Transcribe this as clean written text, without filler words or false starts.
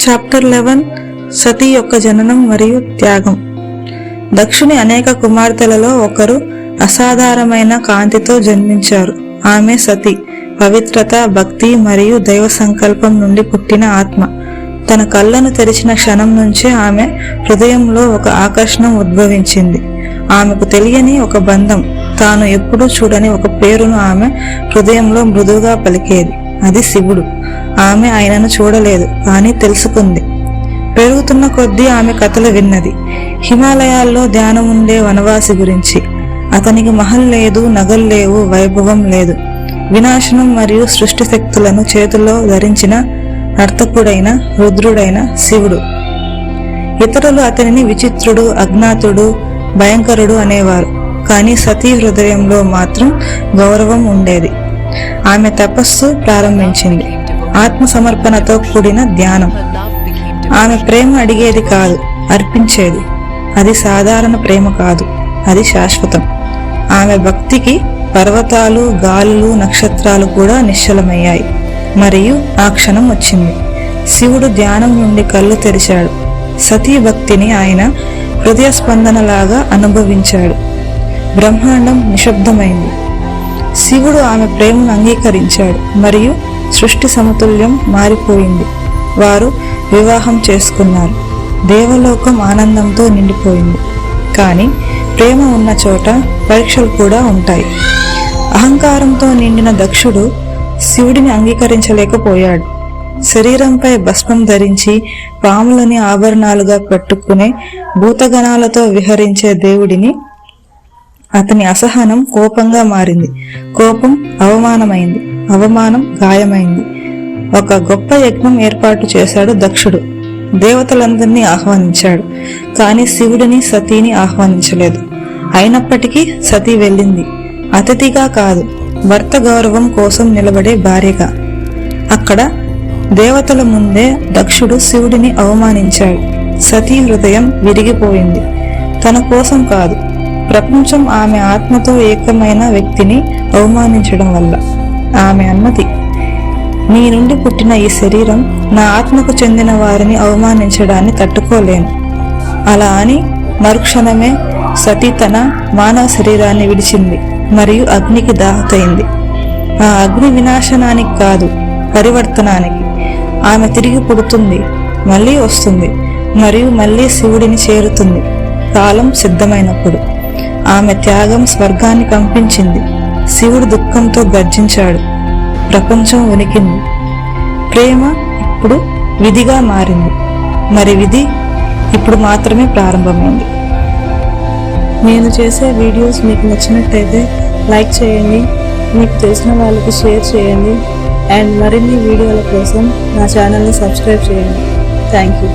Chapter 11 సతీ యొక్క జననం మరియు త్యాగం. దక్షుని అనేక కుమార్తెలలో ఒకరు అసాధారణమైన కాంతితో జన్మించారు. ఆమె సతి పవిత్రత, భక్తి మరియు దైవ సంకల్పం నుండి పుట్టిన ఆత్మ. తన కళ్ళను తెరిచిన క్షణం నుంచే ఆమె హృదయంలో ఒక ఆకర్షణ ఉద్భవించింది. ఆమెకు తెలియని ఒక బంధం, తాను ఎప్పుడూ చూడని ఒక పేరును ఆమె హృదయంలో మృదువుగా పలికేది. అది శివుడు. ఆమె ఆయనను చూడలేదు, కానీ తెలుసుకుంది. పెరుగుతున్న కొద్దీ ఆమె కథలు విన్నది. హిమాలయాల్లో ధ్యానం ఉండే వనవాసి గురించి. అతనికి మహల్ లేదు, నగలు లేవు, వైభవం లేదు. వినాశనం మరియు సృష్టి శక్తులను చేతుల్లో ధరించిన నర్తకుడైన రుద్రుడైన శివుడు. ఇతరులు అతనిని విచిత్రుడు, అజ్ఞాతుడు, భయంకరుడు అనేవారు. కానీ సతీ హృదయంలో మాత్రం గౌరవం ఉండేది. ఆమె తపస్సు ప్రారంభించింది, ఆత్మ సమర్పణతో కూడిన ధ్యానం. ఆమె ప్రేమ అడిగేది కాదు, అర్పించేది. అది సాధారణ ప్రేమ కాదు, అది శాశ్వతం. ఆమె భక్తికి పర్వతాలు, గాలులు, నక్షత్రాలు కూడా నిశ్చలమయ్యాయి. మరియు ఆ క్షణం వచ్చింది. శివుడు ధ్యానం నుండి కళ్ళు తెరిచాడు. సతీ భక్తిని ఆయన హృదయ స్పందనలాగా అనుభవించాడు. బ్రహ్మాండం నిశ్శబ్దమైంది. శివుడు ఆమె ప్రేమను అంగీకరించాడు మరియు సృష్టి సమతుల్యం మారిపోయింది. వారు వివాహం చేసుకున్నారు. దేవలోకం ఆనందంతో నిండిపోయింది. కానీ ప్రేమ ఉన్న చోట పరీక్షలు కూడా ఉంటాయి. అహంకారంతో నిండిన దక్షుడు శివుడిని అంగీకరించలేకపోయాడు. శరీరంపై భస్మం ధరించి పాములని ఆభరణాలుగా కట్టుకునే భూతగణాలతో విహరించే దేవుడిని అతని అసహనం కోపంగా మారింది. కోపం అవమానమైంది, అవమానం గాయమైంది. ఒక గొప్ప యజ్ఞం ఏర్పాటు చేశాడు దక్షుడు. దేవతలందరినీ ఆహ్వానించాడు, కానీ శివుడిని, సతీని ఆహ్వానించలేదు. అయినప్పటికీ సతీ వెళ్ళింది, అతిథిగా కాదు, భర్త గౌరవం కోసం నిలబడే భార్యగా. అక్కడ దేవతల ముందే దక్షుడు శివుడిని అవమానించాడు. సతీ హృదయం విరిగిపోయింది. తన కోసం కాదు, ప్రపంచం ఆమె ఆత్మతో ఏకమైన వ్యక్తిని అవమానించడం వల్ల. ఆమె అన్నది, నీ నుండి పుట్టిన ఈ శరీరం నా ఆత్మకు చెందిన వారిని అవమానించడాన్ని తట్టుకోలేను. అలా అని మరుక్షణమే సతీ తన మానవ శరీరాన్ని విడిచింది మరియు అగ్నికి దాహతైంది. ఆ అగ్ని వినాశనానికి కాదు, పరివర్తనానికి. ఆమె తిరిగి పుడుతుంది, మళ్ళీ వస్తుంది మరియు మళ్ళీ శివుడిని చేరుతుంది కాలం సిద్ధమైనప్పుడు. ఆమె త్యాగం స్వర్గాన్ని కంపించింది. శివుడు దుఃఖంతో గర్జించాడు. ప్రపంచం ఉనికింది. ప్రేమ ఇప్పుడు విధిగా మారింది. మరి విధి ఇప్పుడు మాత్రమే ప్రారంభమైంది. నేను చేసే వీడియోస్ మీకు నచ్చినట్టయితే లైక్ చేయండి, మీకు తెలిసిన వాళ్ళకి షేర్ చేయండి, అండ్ మరిన్ని వీడియోల కోసం నా ఛానల్ని సబ్స్క్రైబ్ చేయండి. Thank you.